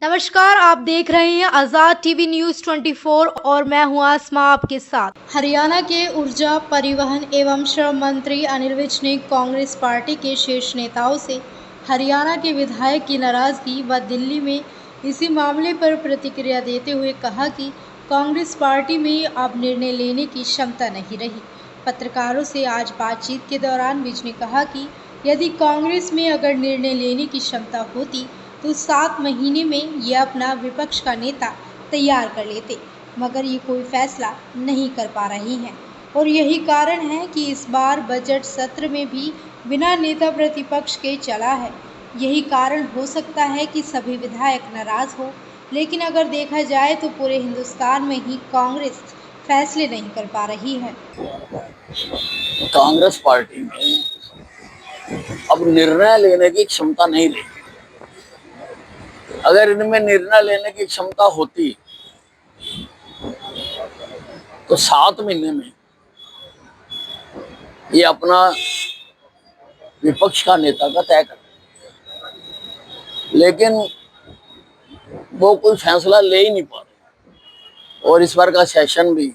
नमस्कार, आप देख रहे हैं आज़ाद टीवी न्यूज़ 24 और मैं हूं आसमा आपके साथ। हरियाणा के ऊर्जा, परिवहन एवं श्रम मंत्री अनिल विज ने कांग्रेस पार्टी के शीर्ष नेताओं से हरियाणा के विधायक की नाराजगी व दिल्ली में इसी मामले पर प्रतिक्रिया देते हुए कहा कि कांग्रेस पार्टी में अब निर्णय लेने की क्षमता नहीं रही। पत्रकारों से आज बातचीत के दौरान विज ने कहा कि यदि कांग्रेस में अगर निर्णय लेने की क्षमता होती तो 7 महीने में ये अपना विपक्ष का नेता तैयार कर लेते, मगर ये कोई फैसला नहीं कर पा रही हैं और यही कारण है कि इस बार बजट सत्र में भी बिना नेता प्रतिपक्ष के चला है। यही कारण हो सकता है कि सभी विधायक नाराज हो, लेकिन अगर देखा जाए तो पूरे हिंदुस्तान में ही कांग्रेस फैसले नहीं कर पा रही है। कांग्रेस पार्टी में अब निर्णय लेने की क्षमता नहीं रही। अगर इनमें निर्णय लेने की क्षमता होती तो 7 महीने में ये अपना विपक्ष का नेता का तय कर, लेकिन वो कोई फैसला ले ही नहीं पा रहे और इस बार का सेशन भी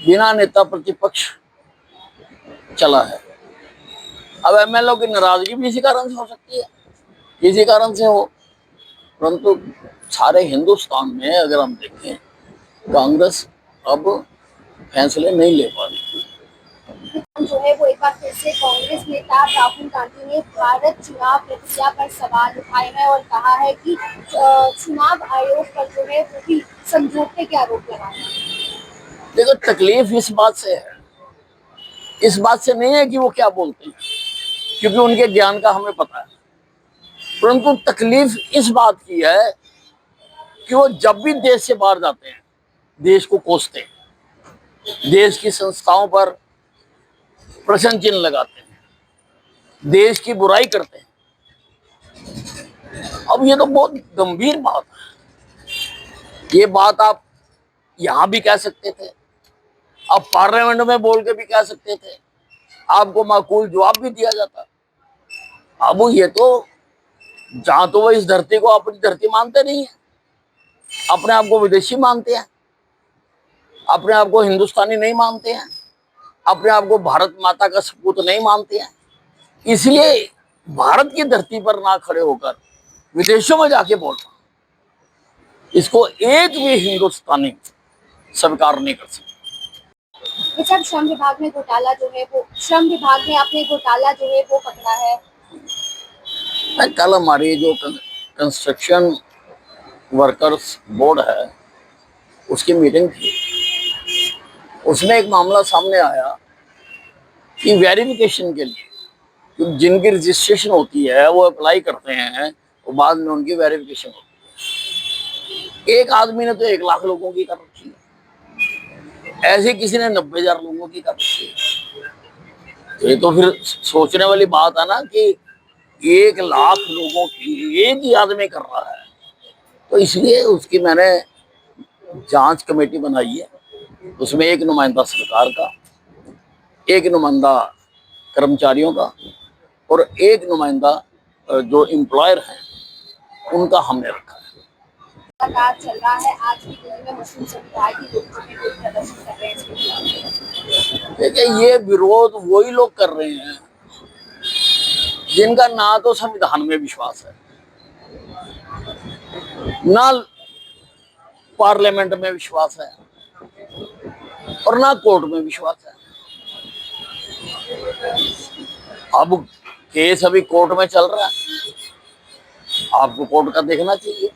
बिना नेता प्रतिपक्ष चला है। अब एमएलए की नाराजगी भी इसी कारण से हो सकती है, इसी कारण से हो, परंतु सारे हिंदुस्तान में अगर हम देखें कांग्रेस अब फैसले नहीं ले पा रही। जो है वो एक बार फिर से कांग्रेस नेता राहुल गांधी ने भारत चुनाव प्रक्रिया पर सवाल उठाए हैं और कहा है कि चुनाव आयोग पर जो है वो भी समझौते के आरोप लगाए हैं। देखो, तकलीफ इस बात से है, इस बात से नहीं है कि वो क्या बोलते हैं, क्योंकि उनके ज्ञान का हमें पता है, परंतु तकलीफ इस बात की है कि वो जब भी देश से बाहर जाते हैं देश को कोसते हैं, देश की संस्थाओं पर प्रश्न चिन्ह लगाते हैं, देश की बुराई करते हैं। अब ये तो बहुत गंभीर बात है। ये बात आप यहां भी कह सकते थे, आप पार्लियामेंट में बोल के भी कह सकते थे, आपको माकूल जवाब भी दिया जाता। अब ये तो जहां तो वो इस धरती को अपनी धरती मानते नहीं है, अपने आप को विदेशी मानते हैं, अपने आप को हिंदुस्तानी नहीं मानते हैं, अपने आप को भारत माता का सपूत नहीं मानते हैं, इसलिए भारत की धरती पर ना खड़े होकर विदेशों में जाके बोलना, इसको एक भी हिंदुस्तानी स्वीकार नहीं कर सकता। जब श्रम विभाग में घोटाला जो है वो श्रम विभाग ने अपने घोटाला जो है वो पकड़ा है। कल हमारी जो कंस्ट्रक्शन वर्कर्स बोर्ड है उसकी मीटिंग थी, उसमें एक मामला सामने आया कि वेरिफिकेशन के लिए जिनकी रजिस्ट्रेशन होती है वो अप्लाई करते हैं और बाद में उनकी वेरिफिकेशन होती है। एक आदमी ने तो 1 लाख लोगों की कर रखी है, ऐसे किसी ने 90,000 लोगों की कर रखी है। तो ये तो फिर सोचने वाली बात है ना कि 1 लाख लोगों की एक ही आदमी कर रहा है। तो इसलिए उसकी मैंने जांच कमेटी बनाई है, उसमें एक नुमाइंदा सरकार का, एक नुमाइंदा कर्मचारियों का और एक नुमाइंदा जो एम्प्लॉयर हैं उनका हमने रखा है। लगातार चल रहा है, आज भी दिल्ली में मुस्लिम समुदाय के लोग जो है वो प्रदर्शन कर रहे हैं। देखिए, ये विरोध वही लोग कर रहे हैं जिनका ना तो संविधान में विश्वास है, ना पार्लियामेंट में विश्वास है और ना कोर्ट में विश्वास है। अब केस अभी कोर्ट में चल रहा है, आपको कोर्ट का देखना चाहिए।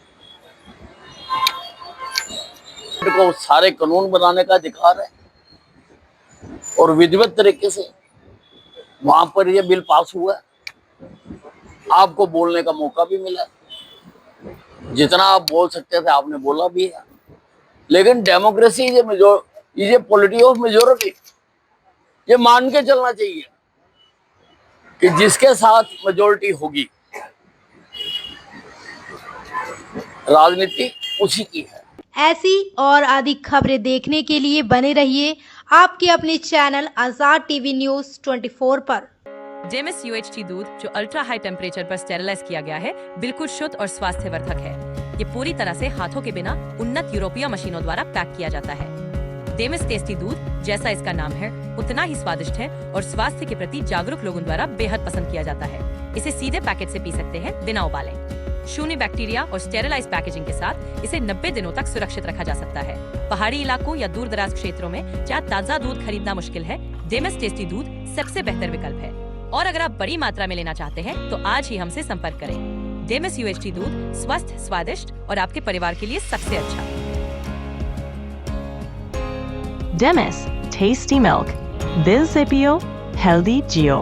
को सारे कानून बनाने का अधिकार है और विधिवत तरीके से वहां पर यह बिल पास हुआ है, आपको बोलने का मौका भी मिला, जितना आप बोल सकते थे आपने बोला भी है। लेकिन डेमोक्रेसी ये पॉलिटी ऑफ मेजोरिटी, ये मान के चलना चाहिए कि जिसके साथ मेजोरिटी होगी राजनीति उसी की है। ऐसी और अधिक खबरें देखने के लिए बने रहिए आपके अपने चैनल आज़ाद टीवी न्यूज़ 24 पर। जेमिस UHT दूध जो अल्ट्रा हाई टेम्परेचर पर स्टेरिलाइज किया गया है बिल्कुल शुद्ध और स्वास्थ्यवर्धक है। ये पूरी तरह से हाथों के बिना उन्नत यूरोपीय मशीनों द्वारा पैक किया जाता है। डेमिस टेस्टी दूध, जैसा इसका नाम है, उतना ही स्वादिष्ट है और स्वास्थ्य के प्रति जागरूक लोगों द्वारा बेहद पसंद किया जाता है। इसे सीधे पैकेट से पी सकते हैं बिना उबाले। शून्य बैक्टीरिया और स्टेरिलाइज पैकेजिंग के साथ इसे 90 दिनों तक सुरक्षित रखा जा सकता है। पहाड़ी इलाकों या दूर दराज क्षेत्रों में जहाँ ताजा दूध खरीदना मुश्किल है, डेमिस टेस्टी दूध सबसे बेहतर विकल्प है। और अगर आप बड़ी मात्रा में लेना चाहते हैं तो आज ही हमसे संपर्क करें। डेमिस UHT दूध स्वस्थ, स्वादिष्ट और आपके परिवार के लिए सबसे अच्छा। Demis, tasty milk. Bill Zipio, healthy Geo.